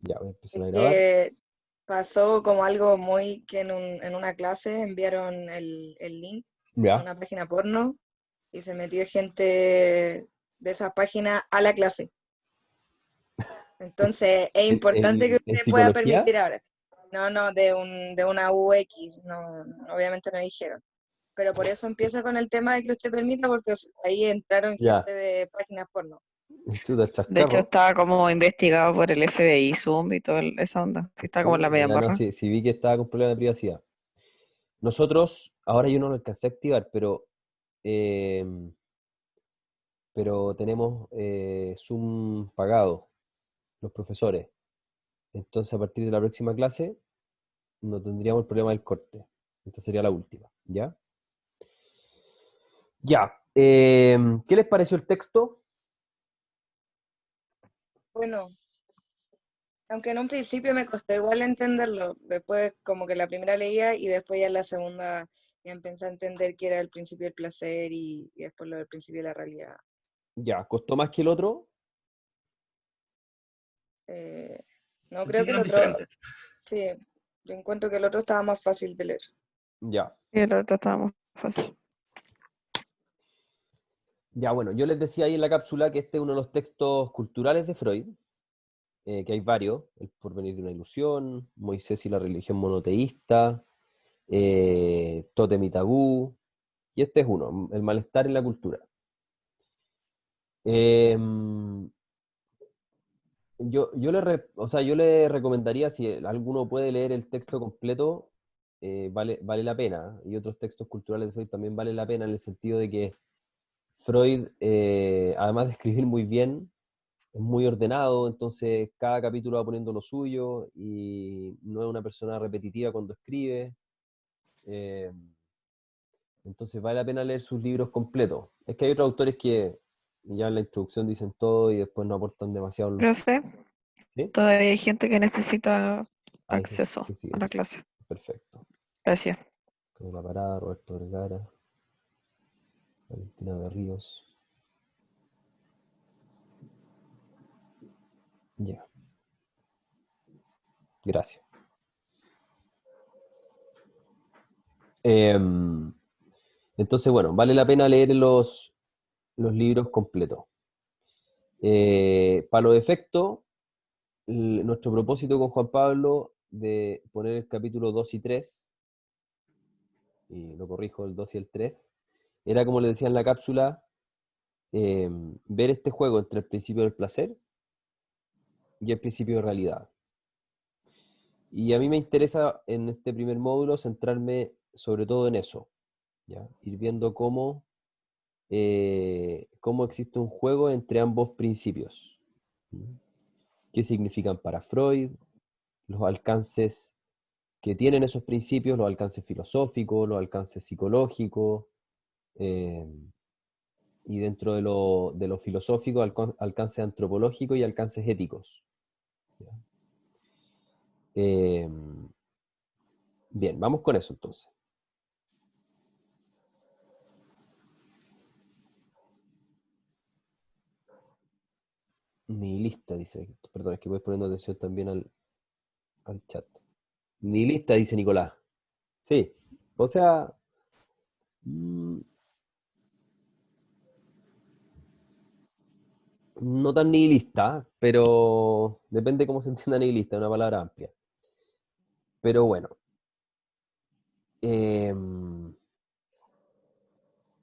Ya, voy a empezar Es a grabar. que pasó como algo muy que en una clase enviaron el link a Ya. una página porno y se metió gente de esa página a la clase. Entonces es importante que En usted pueda psicología, permitir ahora. No, no, de una UX, no, obviamente no dijeron. Pero por eso empiezo con el tema de que usted permita, porque ahí entraron ya, gente de páginas porno. chuta el De hecho, chascarro. estaba como investigado por el FBI, Zoom y toda esa onda. Sí, está como en la Chuta, media ya no, embarrada. sí, sí vi que estaba con problema de privacidad. Nosotros, ahora yo no lo alcancé a activar, eh, pero tenemos Zoom pagado, los profesores. Entonces, a partir de la próxima clase, no tendríamos el problema del corte. Esta sería la última, ¿ya? Ya. ¿Qué les pareció el texto? Bueno, aunque en un principio me costó igual entenderlo, después como que la primera leía y después ya en la segunda ya empecé a entender que era el principio del placer y después lo del principio de la realidad. Ya, ¿costó más que el otro? Eh, no, creo que el Sentíramos otro, diferentes. sí, yo encuentro que el otro estaba más fácil de leer. Ya. Y el otro estaba más fácil. Ya, bueno, yo les decía ahí en la cápsula que este es uno de los textos culturales de Freud, que hay varios, El porvenir de una ilusión, Moisés y la religión monoteísta, Tótem y tabú, y este es uno, El malestar en la cultura. Eh, yo le recomendaría, si alguno puede leer el texto completo, vale la pena, y otros textos culturales de Freud también vale la pena en el sentido de que Freud, además de escribir muy bien, es muy ordenado, entonces cada capítulo va poniendo lo suyo y no es una persona repetitiva cuando escribe. eh, entonces vale la pena leer sus libros completos. Es que hay otros autores que ya en la introducción dicen todo y después no aportan demasiado en los... Profe, ¿Sí? todavía hay gente que necesita Ahí acceso se sigue a la diciendo. clase. Perfecto. Gracias. Con la parada, Roberto Vergara, Valentina Berríos. Ya, gracias. Entonces, bueno, vale la pena leer los libros completos. Para los efectos, nuestro propósito con Juan Pablo de poner el capítulo 2 y 3, y lo corrijo, el 2 y el 3, era como le decía en la cápsula, ver este juego entre el principio del placer y el principio de realidad. Y a mí me interesa en este primer módulo centrarme sobre todo en eso, ¿ya? Ir viendo cómo existe un juego entre ambos principios. ¿Qué significan para Freud? Los alcances que tienen esos principios, los alcances filosóficos, los alcances psicológicos, eh, y dentro de lo filosófico, alcances antropológicos y alcances éticos. ¿Ya? Eh, bien, vamos con eso entonces. Nihilista, dice. Perdón, es que voy poniendo atención también al chat. Nihilista, dice Nicolás. Sí, o sea, mm, no tan nihilista, pero depende cómo se entienda nihilista, es una palabra amplia. Pero bueno,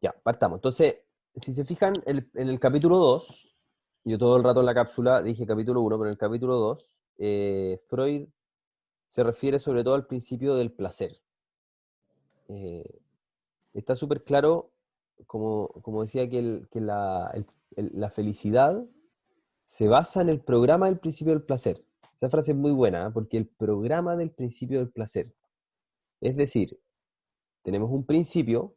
ya, partamos. Entonces, si se fijan, en el capítulo 2, yo todo el rato en la cápsula dije capítulo 1, pero en el capítulo 2, Freud se refiere sobre todo al principio del placer. Eh, Está súper claro, como decía, que la felicidad se basa en el programa del principio del placer. Esa frase es muy buena, ¿eh? Porque el programa del principio del placer. Es decir, tenemos un principio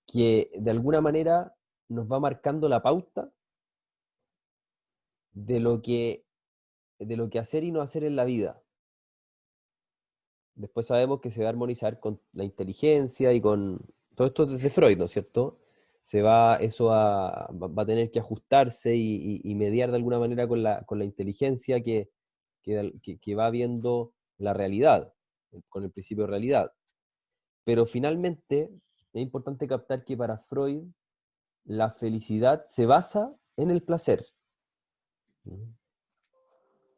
que de alguna manera nos va marcando la pauta de lo que, de lo que hacer y no hacer en la vida. Después sabemos que se va a armonizar con la inteligencia y con todo esto desde Freud, ¿no es cierto? Va a tener que ajustarse y mediar de alguna manera con la inteligencia que va viendo la realidad, con el principio de realidad. Pero finalmente es importante captar que para Freud la felicidad se basa en el placer.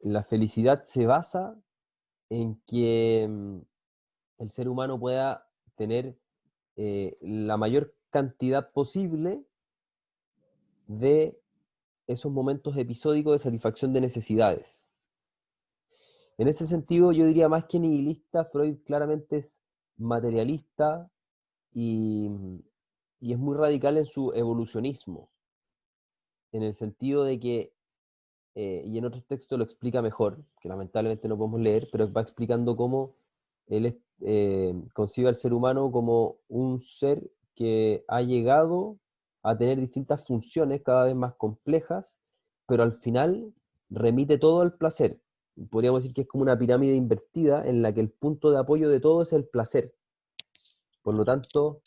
La felicidad se basa en que el ser humano pueda tener la mayor cantidad posible de esos momentos episódicos de satisfacción de necesidades. En ese sentido, yo diría más que nihilista, Freud claramente es materialista y es muy radical en su evolucionismo, en el sentido de que, y en otros textos lo explica mejor, que lamentablemente no podemos leer, pero va explicando cómo él concibe al ser humano como un ser que ha llegado a tener distintas funciones cada vez más complejas, pero al final remite todo al placer. Podríamos decir que es como una pirámide invertida en la que el punto de apoyo de todo es el placer. Por lo tanto,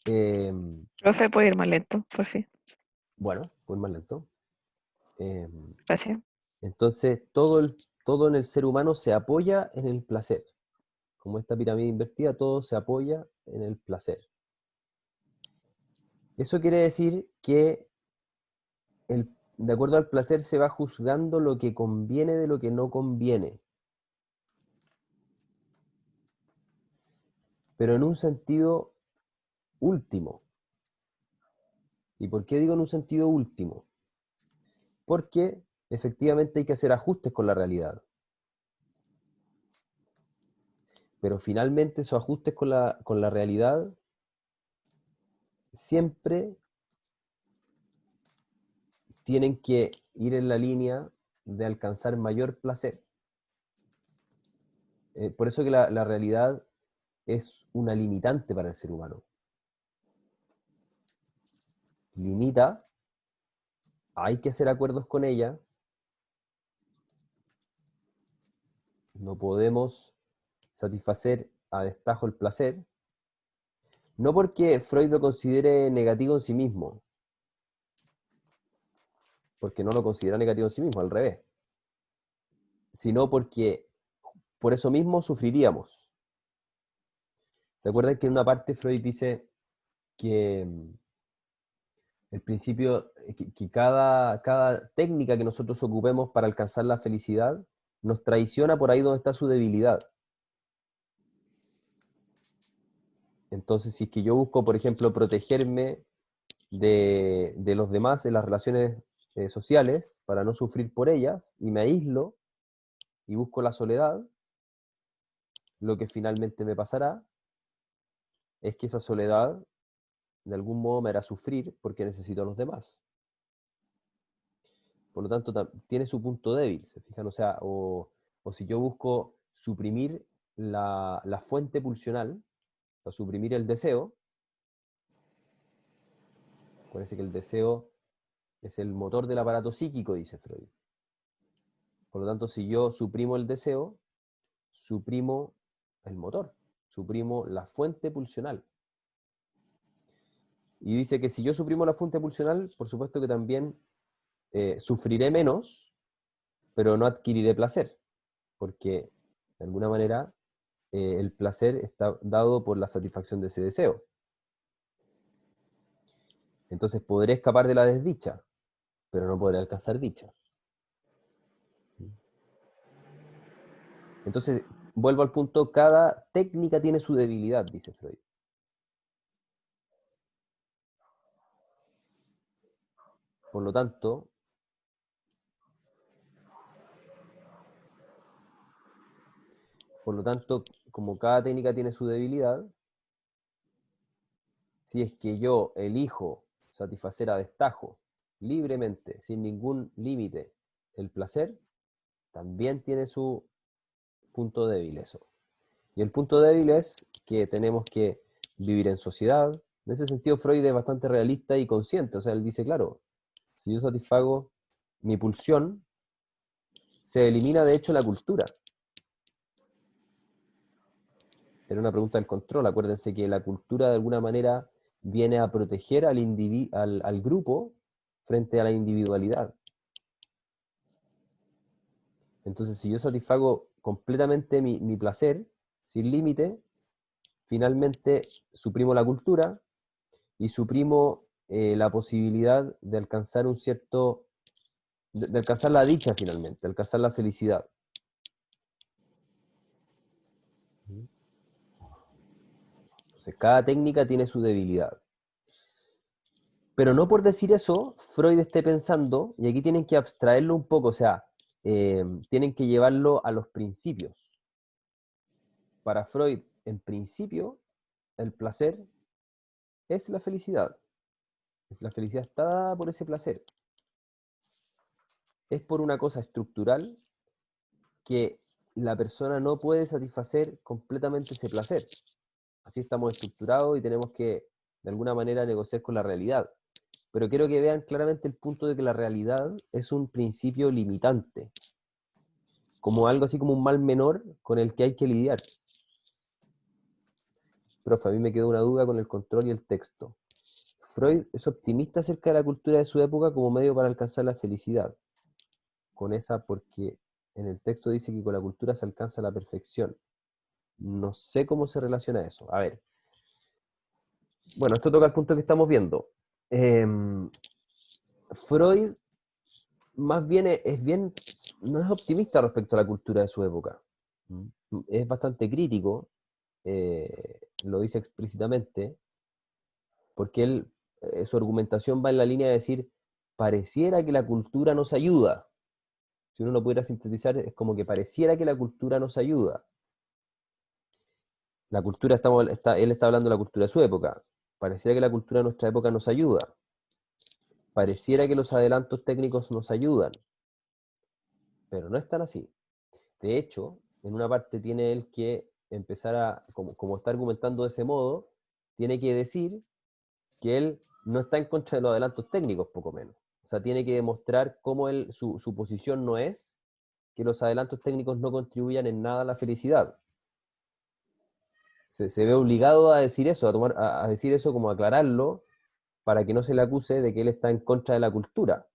Profe, puede ir más lento, por fin. bueno, pues más lento. Gracias. Entonces, todo en el ser humano se apoya en el placer. Como esta pirámide invertida, todo se apoya en el placer. Eso quiere decir que de acuerdo al placer se va juzgando lo que conviene de lo que no conviene. Pero en un sentido último. ¿Y por qué digo en un sentido último? Porque efectivamente hay que hacer ajustes con la realidad. Pero finalmente esos ajustes con la realidad siempre tienen que ir en la línea de alcanzar mayor placer. Por eso que la realidad es una limitante para el ser humano. Limita, hay que hacer acuerdos con ella, no podemos satisfacer a destajo el placer, no porque Freud lo considere negativo en sí mismo, porque no lo considera negativo en sí mismo, al revés, sino porque por eso mismo sufriríamos. ¿Se acuerdan que en una parte Freud dice que el principio, que cada técnica que nosotros ocupemos para alcanzar la felicidad nos traiciona por ahí donde está su debilidad? Entonces, si es que yo busco, por ejemplo, protegerme de los demás en las relaciones sociales para no sufrir por ellas, y me aíslo y busco la soledad, lo que finalmente me pasará es que esa soledad de algún modo me hará sufrir porque necesito a los demás. Por lo tanto, tiene su punto débil, ¿se fijan? O sea, o si yo busco suprimir la fuente pulsional, o suprimir el deseo, acuérdense que el deseo es el motor del aparato psíquico, dice Freud. Por lo tanto, si yo suprimo el deseo, suprimo el motor, suprimo la fuente pulsional. Y dice que si yo suprimo la fuente pulsional, por supuesto que también sufriré menos, pero no adquiriré placer, porque de alguna manera el placer está dado por la satisfacción de ese deseo. Entonces podré escapar de la desdicha, pero no podré alcanzar dicha. Entonces, vuelvo al punto, cada técnica tiene su debilidad, dice Freud. Por lo tanto, como cada técnica tiene su debilidad, si es que yo elijo satisfacer a destajo, libremente, sin ningún límite, el placer, también tiene su punto débil eso. Y el punto débil es que tenemos que vivir en sociedad. En ese sentido, Freud es bastante realista y consciente. O sea, él dice, claro, si yo satisfago mi pulsión, se elimina de hecho la cultura. Era una pregunta del control. Acuérdense que la cultura de alguna manera viene a proteger al grupo frente a la individualidad. Entonces, si yo satisfago completamente mi placer, sin límite, finalmente suprimo la cultura y suprimo la posibilidad de alcanzar un cierto, de alcanzar la dicha finalmente, de alcanzar la felicidad. Entonces, cada técnica tiene su debilidad. Pero no por decir eso, Freud esté pensando, y aquí tienen que abstraerlo un poco, o sea, tienen que llevarlo a los principios. Para Freud, en principio, el placer es la felicidad. La felicidad está dada por ese placer. Es por una cosa estructural que la persona no puede satisfacer completamente ese placer. Así estamos estructurados y tenemos que, de alguna manera, negociar con la realidad. Pero quiero que vean claramente el punto de que la realidad es un principio limitante, como algo así como un mal menor con el que hay que lidiar. Profe, a mí me quedó una duda con el control y el texto. Freud es optimista acerca de la cultura de su época como medio para alcanzar la felicidad. Con esa, porque en el texto dice que con la cultura se alcanza la perfección. No sé cómo se relaciona eso. A ver. Bueno, esto toca el punto que estamos viendo. Freud más bien no es optimista respecto a la cultura de su época. Es bastante crítico, lo dice explícitamente, porque su argumentación va en la línea de decir, pareciera que la cultura nos ayuda. Si uno lo pudiera sintetizar, es como que pareciera que la cultura nos ayuda. La cultura, él está hablando de la cultura de su época. Pareciera que la cultura de nuestra época nos ayuda. Pareciera que los adelantos técnicos nos ayudan, pero no es tan así. De hecho, en una parte tiene él que empezar a, como está argumentando de ese modo, tiene que decir que él no está en contra de los adelantos técnicos, poco menos. O sea, tiene que demostrar cómo su posición no es que los adelantos técnicos no contribuyan en nada a la felicidad. Se ve obligado a decir eso, a decir eso, como aclararlo, para que no se le acuse de que él está en contra de la cultura.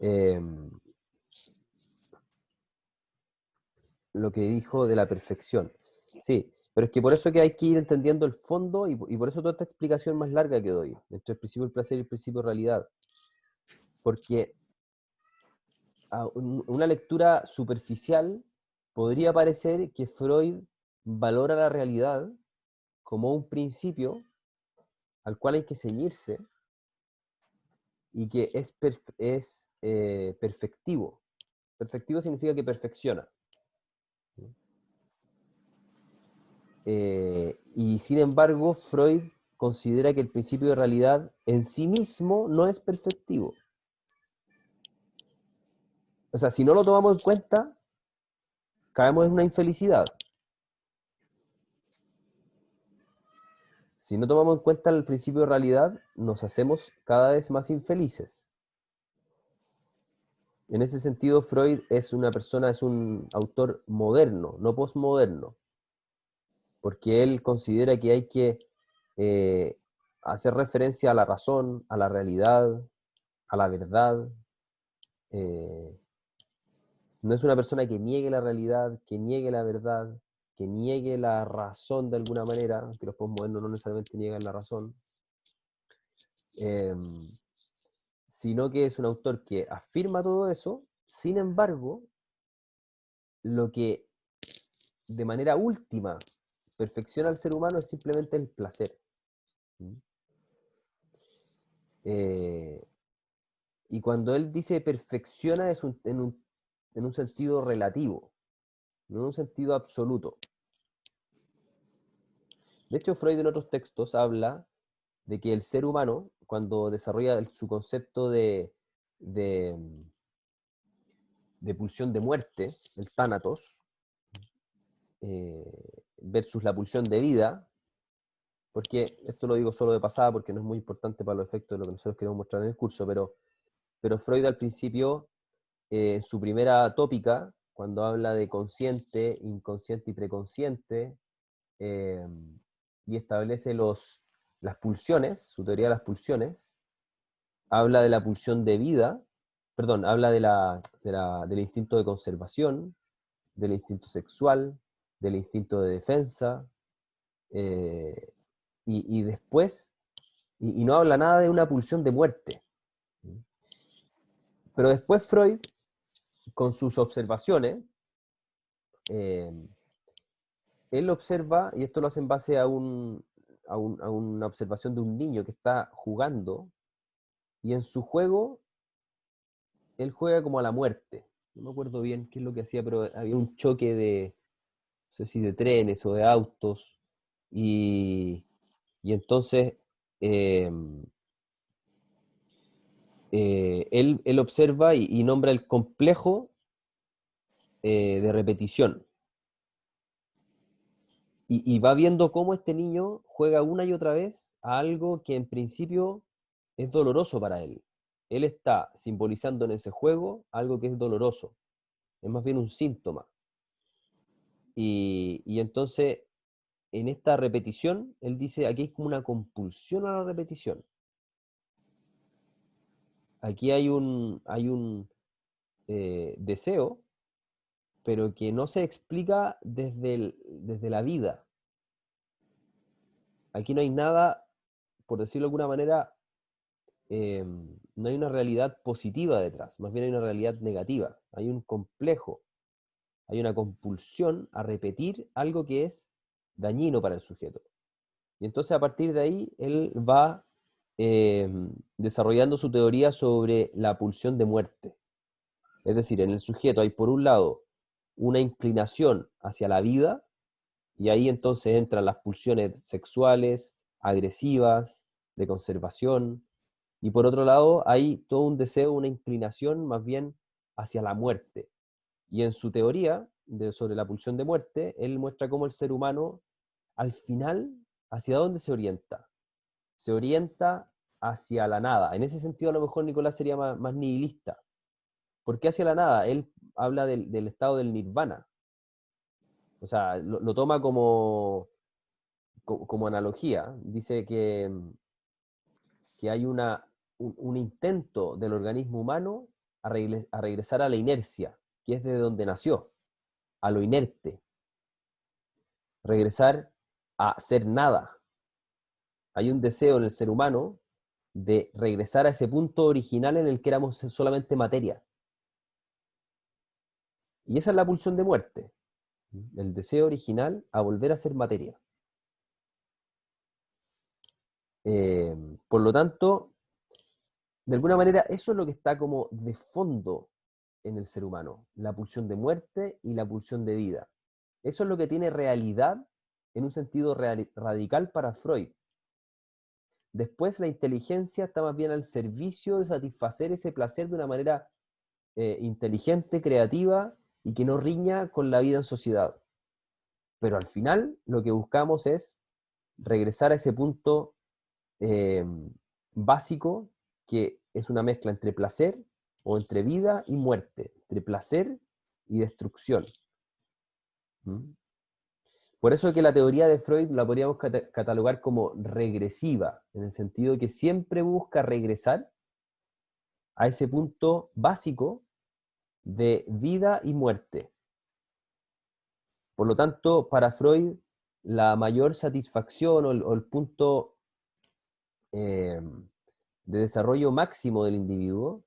Eh, lo que dijo de la perfección. Sí, pero es que por eso que hay que ir entendiendo el fondo y por eso toda esta explicación más larga que doy, entre el principio del placer y el principio de realidad. Porque una lectura superficial podría parecer que Freud valora la realidad como un principio al cual hay que ceñirse y que es perfectivo. Perfectivo significa que perfecciona. Y sin embargo, Freud considera que el principio de realidad en sí mismo no es perfectivo. O sea, si no lo tomamos en cuenta, caemos en una infelicidad. Si no tomamos en cuenta el principio de realidad, nos hacemos cada vez más infelices. En ese sentido, Freud es un autor moderno, no posmoderno, porque él considera que hay que hacer referencia a la razón, a la realidad, a la verdad. No es una persona que niegue la realidad, que niegue la verdad, que niegue la razón de alguna manera, que los postmodernos no necesariamente niegan la razón, sino que es un autor que afirma todo eso. Sin embargo, lo que de manera última perfecciona al ser humano es simplemente el placer. Y cuando él dice perfecciona es en un sentido relativo, no en un sentido absoluto. De hecho, Freud en otros textos habla de que el ser humano, cuando desarrolla su concepto de, de pulsión de muerte, el tánatos, versus la pulsión de vida, porque esto lo digo solo de pasada porque no es muy importante para los efectos de lo que nosotros queremos mostrar en el curso, pero Freud al principio, en su primera tópica, cuando habla de consciente, inconsciente y preconsciente, y establece las pulsiones, su teoría de las pulsiones, habla de la pulsión de vida perdón, habla del instinto de conservación, del instinto sexual, del instinto de defensa, eh, y después, y no habla nada de una pulsión de muerte. Pero después Freud, con sus observaciones, eh, él observa, y esto lo hace en base a una observación de un niño que está jugando, y en su juego, él juega como a la muerte. No me acuerdo bien qué es lo que hacía, pero había un choque de, no sé si de trenes o de autos, y entonces eh, él observa y nombra el complejo de repetición. Y va viendo cómo este niño juega una y otra vez a algo que en principio es doloroso para él. Él está simbolizando en ese juego algo que es doloroso. Es más bien un síntoma. Y entonces, en esta repetición, él dice, aquí hay como una compulsión a la repetición. Aquí hay un deseo, pero que no se explica desde la vida. Aquí no hay nada, por decirlo de alguna manera, no hay una realidad positiva detrás, más bien hay una realidad negativa. Hay un complejo, hay una compulsión a repetir algo que es dañino para el sujeto. Y entonces a partir de ahí él va eh, desarrollando su teoría sobre la pulsión de muerte. Es decir, en el sujeto hay por un lado una inclinación hacia la vida, y ahí entonces entran las pulsiones sexuales, agresivas, de conservación, y por otro lado hay todo un deseo, una inclinación más bien hacia la muerte. Y en su teoría sobre la pulsión de muerte, él muestra cómo el ser humano, al final, ¿hacia dónde se orienta? Se orienta hacia la nada. En ese sentido, a lo mejor Nicolás sería más nihilista. ¿Por qué hacia la nada? Él habla del estado del nirvana. O sea, lo toma como analogía. Dice que hay un intento del organismo humano a regresar a la inercia, que es de donde nació, a lo inerte. Regresar a ser nada. Hay un deseo en el ser humano de regresar a ese punto original en el que éramos solamente materia. Y esa es la pulsión de muerte. El deseo original a volver a ser materia. Eh, por lo tanto, de alguna manera, eso es lo que está como de fondo en el ser humano, la pulsión de muerte y la pulsión de vida. Eso es lo que tiene realidad en un sentido radical para Freud. Después la inteligencia está más bien al servicio de satisfacer ese placer de una manera inteligente, creativa y que no riña con la vida en sociedad. Pero al final lo que buscamos es regresar a ese punto eh, básico que es una mezcla entre placer o entre vida y muerte, entre placer y destrucción. ¿Mm? Por eso que la teoría de Freud la podríamos catalogar como regresiva, en el sentido de que siempre busca regresar a ese punto básico de vida y muerte. Por lo tanto, para Freud, la mayor satisfacción o el punto eh, de desarrollo máximo del individuo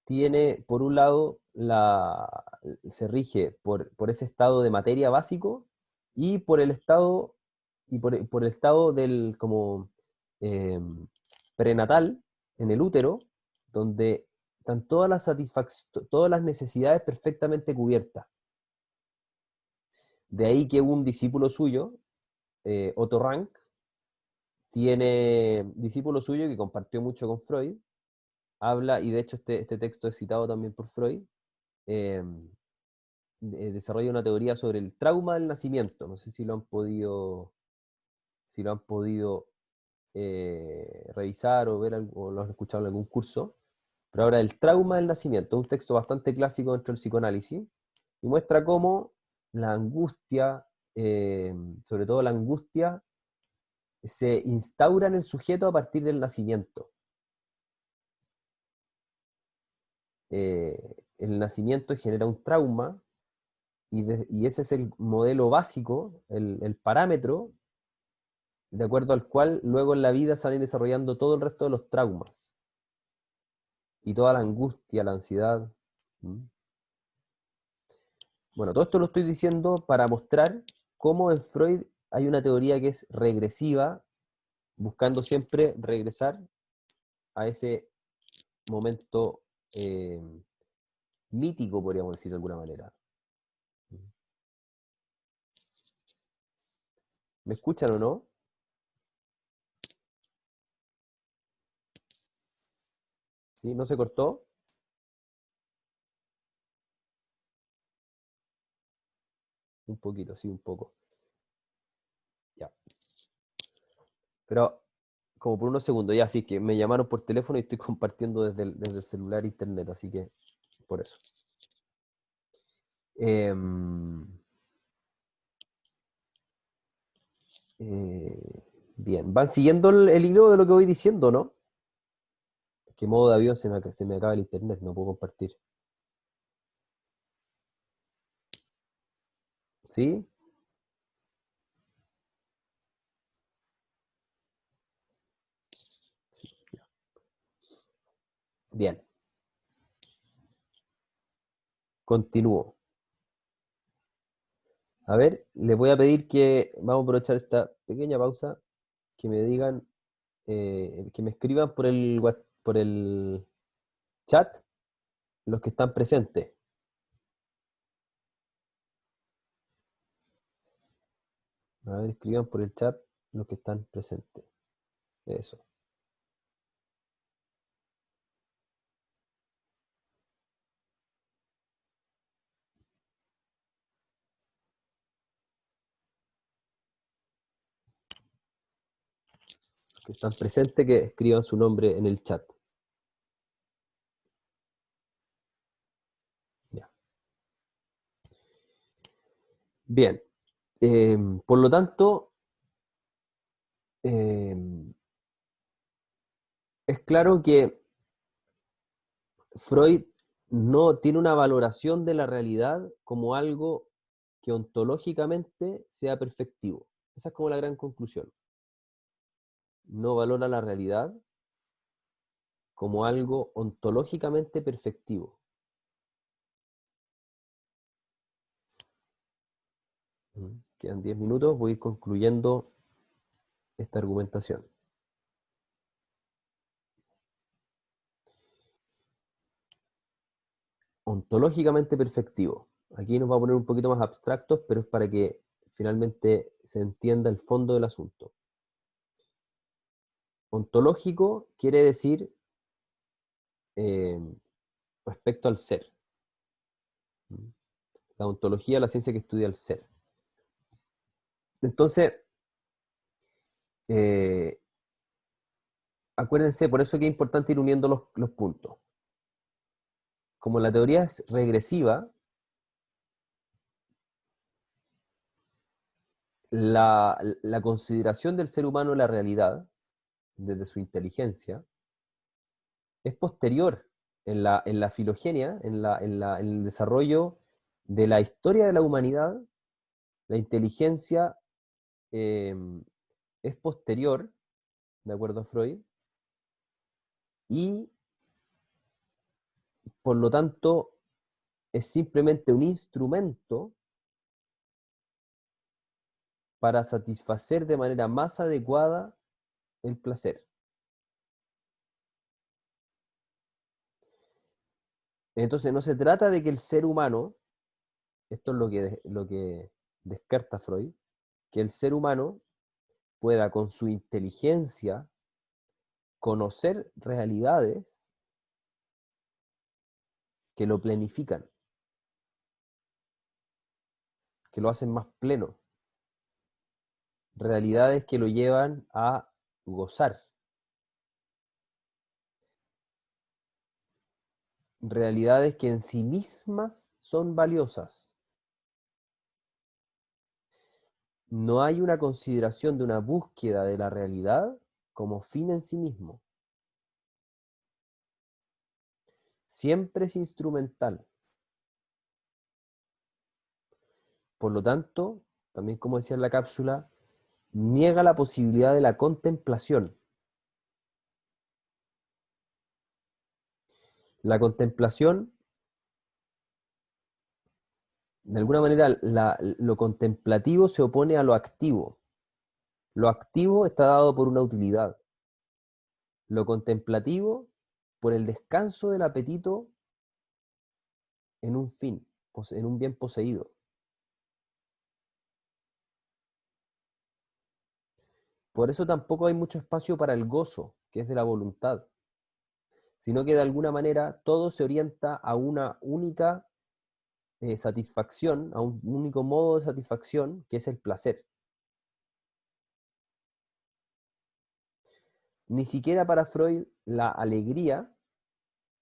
tiene, por un lado, se rige por ese estado de materia básico y por el estado, por el estado del como eh, prenatal en el útero, donde están todas las necesidades perfectamente cubiertas. De ahí que un discípulo suyo, Otto Rank, tiene discípulo suyo que compartió mucho con Freud, habla, y de hecho este texto es citado también por Freud, eh, desarrolla una teoría sobre el trauma del nacimiento. No sé si lo han podido revisar o ver o lo han escuchado en algún curso, pero ahora el trauma del nacimiento, un texto bastante clásico dentro del psicoanálisis, y muestra cómo la angustia, sobre todo la angustia, se instaura en el sujeto a partir del nacimiento. el nacimiento genera un trauma y ese es el modelo básico, el parámetro de acuerdo al cual luego en la vida se van a ir desarrollando todo el resto de los traumas y toda la angustia, la ansiedad. ¿Mm? Bueno, todo esto lo estoy diciendo para mostrar cómo en Freud hay una teoría que es regresiva, buscando siempre regresar a ese momento mítico, podríamos decir de alguna manera. ¿Me escuchan o no? ¿Sí? ¿No se cortó? Un poquito, sí, un poco. Ya. Pero como por unos segundos, ya, sí, que me llamaron por teléfono y estoy compartiendo desde el celular internet, así que por eso. Bien, van siguiendo el hilo de lo que voy diciendo, ¿no? ¿Qué modo de avión se me acaba el internet? No puedo compartir. ¿Sí? Bien. Continúo. A ver, les voy a pedir que vamos a aprovechar esta pequeña pausa, que me digan, que me escriban por el chat los que están presentes. A ver, escriban por el chat los que están presentes. Eso. Los que están presentes, que escriban su nombre en el chat. Ya. Bien. Por lo tanto, es claro que Freud no tiene una valoración de la realidad como algo que ontológicamente sea perfectivo. Esa es como la gran conclusión. No valora la realidad como algo ontológicamente perfectivo. Quedan 10 minutos, voy a ir concluyendo esta argumentación. Ontológicamente perfectivo. Aquí nos va a poner un poquito más abstractos, pero es para que finalmente se entienda el fondo del asunto. Ontológico quiere decir respecto al ser. La ontología es la ciencia que estudia el ser. Entonces, acuérdense, por eso que es importante ir uniendo los puntos. Como la teoría es regresiva, la consideración del ser humano en la realidad, desde su inteligencia, es posterior en la filogenia, en el desarrollo de la historia de la humanidad. La inteligencia es posterior, de acuerdo a Freud, y por lo tanto es simplemente un instrumento para satisfacer de manera más adecuada el placer. Entonces no se trata de que el ser humano, esto es lo que descarta Freud, que el ser humano pueda con su inteligencia conocer realidades que lo planifican, que lo hacen más pleno, realidades que lo llevan a gozar, realidades que en sí mismas son valiosas. No hay una consideración de una búsqueda de la realidad como fin en sí mismo, siempre es instrumental. Por lo tanto, también como decía en la cápsula, niega la posibilidad de la contemplación. La contemplación, de alguna manera, lo contemplativo se opone a lo activo. Lo activo está dado por una utilidad. Lo contemplativo, por el descanso del apetito en un fin, en un bien poseído. Por eso tampoco hay mucho espacio para el gozo, que es de la voluntad, sino que de alguna manera todo se orienta a una única satisfacción, a un único modo de satisfacción, que es el placer. Ni siquiera para Freud la alegría,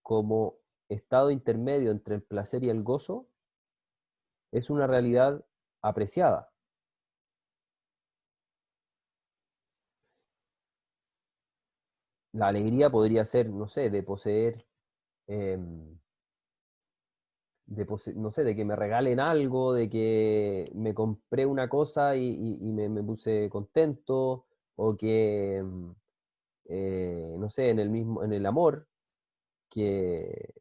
como estado intermedio entre el placer y el gozo, es una realidad apreciada. La alegría podría ser, no sé, de poseer, no sé, de que me regalen algo, de que me compré una cosa y me puse contento, o que, no sé, en el amor, que,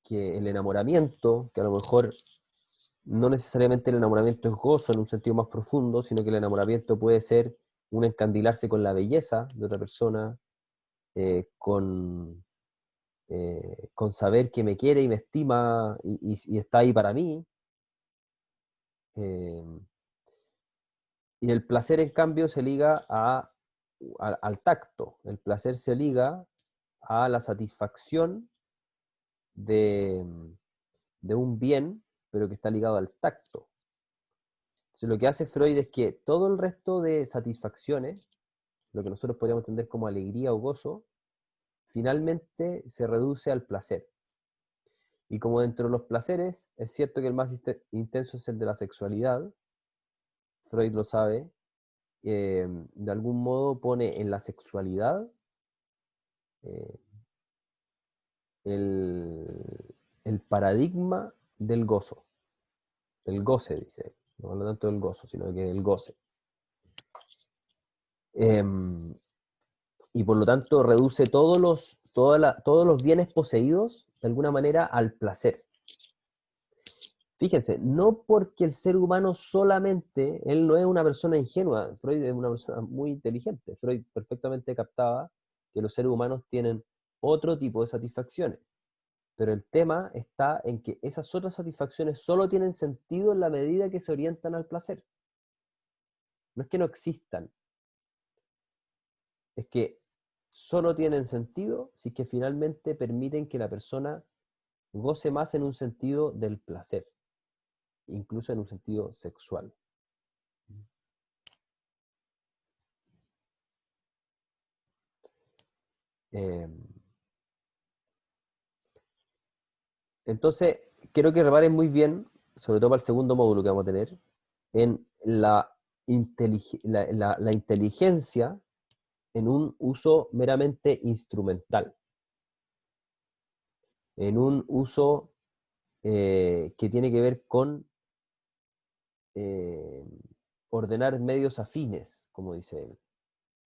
que el enamoramiento, que a lo mejor no necesariamente el enamoramiento es gozo en un sentido más profundo, sino que el enamoramiento puede ser un encandilarse con la belleza de otra persona, con saber que me quiere y me estima y está ahí para mí. Eh, y el placer, en cambio, se liga al tacto. El placer se liga a la satisfacción de, de un bien, pero que está ligado al tacto. Entonces, lo que hace Freud es que todo el resto de satisfacciones, lo que nosotros podríamos entender como alegría o gozo, finalmente se reduce al placer. Y como dentro de los placeres, es cierto que el más intenso es el de la sexualidad, Freud lo sabe, de algún modo pone en la sexualidad eh, el paradigma del gozo. El goce, dice. No habla tanto del gozo, sino que del goce. Y por lo tanto reduce todos los bienes poseídos de alguna manera al placer. Fíjense, no porque el ser humano solamente, él no es una persona ingenua, Freud es una persona muy inteligente. Freud perfectamente captaba que los seres humanos tienen otro tipo de satisfacciones. Pero el tema está en que esas otras satisfacciones solo tienen sentido en la medida que se orientan al placer. No es que no existan, es que solo tienen sentido si es que finalmente permiten que la persona goce más en un sentido del placer, incluso en un sentido sexual. Entonces, quiero que reparen muy bien, sobre todo para el segundo módulo que vamos a tener, en la inteligencia en un uso meramente instrumental, en un uso que tiene que ver con eh, ordenar medios afines, como dice él.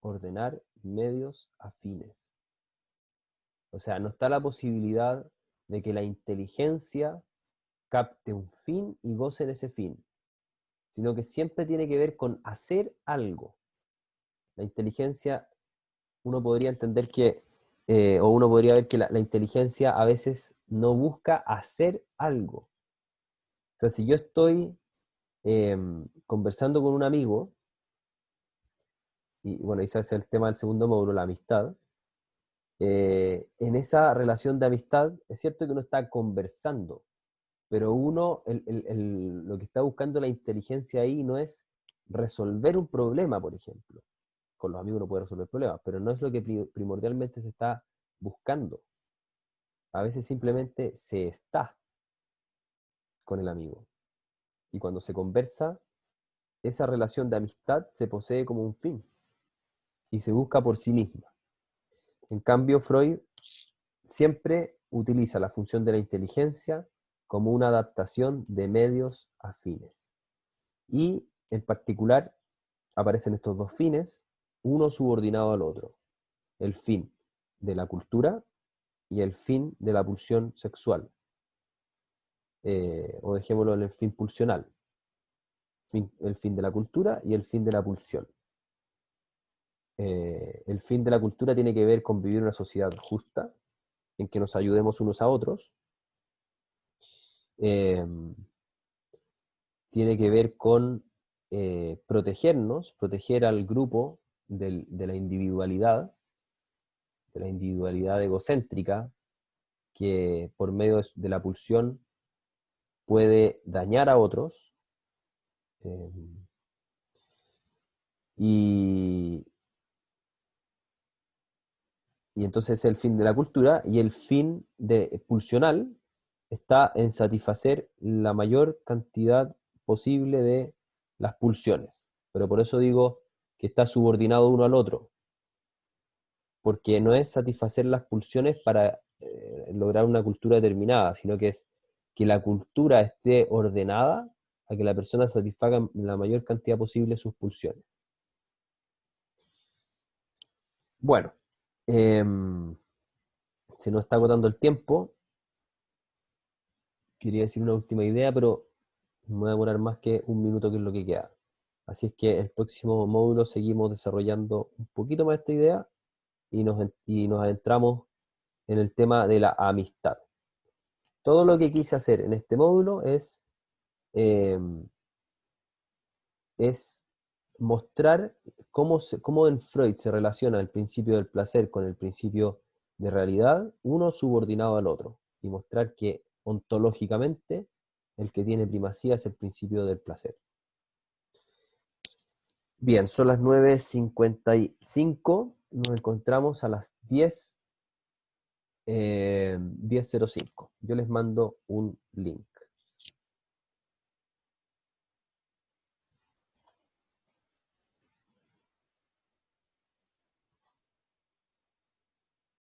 Ordenar medios afines. O sea, no está la posibilidad de que la inteligencia capte un fin y goce de ese fin, sino que siempre tiene que ver con hacer algo. La inteligencia, uno podría entender que, o uno podría ver que la inteligencia a veces no busca hacer algo. O sea, si yo estoy conversando con un amigo, y bueno, ese es el tema del segundo módulo, la amistad, en esa relación de amistad, es cierto que uno está conversando, pero uno, lo que está buscando la inteligencia ahí no es resolver un problema, por ejemplo. Con los amigos uno puede resolver problemas, pero no es lo que primordialmente se está buscando. A veces simplemente se está con el amigo. Y cuando se conversa, esa relación de amistad se posee como un fin y se busca por sí misma. En cambio, Freud siempre utiliza la función de la inteligencia como una adaptación de medios a fines. Y en particular aparecen estos dos fines, uno subordinado al otro. El fin de la cultura y el fin de la pulsión sexual. O dejémoslo en el fin pulsional. El fin de la cultura y el fin de la pulsión. El fin de la cultura tiene que ver con vivir una sociedad justa, en que nos ayudemos unos a otros. Tiene que ver con protegernos, proteger al grupo de la individualidad egocéntrica, que por medio de la pulsión puede dañar a otros. Y entonces es el fin de la cultura, y el fin pulsional está en satisfacer la mayor cantidad posible de las pulsiones. Pero por eso digo que está subordinado uno al otro, porque no es satisfacer las pulsiones para lograr una cultura determinada, sino que es que la cultura esté ordenada a que la persona satisfaga la mayor cantidad posible sus pulsiones. Bueno, se nos está agotando el tiempo. Quería decir una última idea, pero me voy a demorar más que un minuto, que es lo que queda. Así es que el próximo módulo seguimos desarrollando un poquito más esta idea y nos adentramos en el tema de la amistad. Todo lo que quise hacer en este módulo es mostrar cómo en Freud se relaciona el principio del placer con el principio de realidad, uno subordinado al otro, y mostrar que ontológicamente el que tiene primacía es el principio del placer. Bien, son las 9:55, nos encontramos a las 10:05. Yo les mando un link.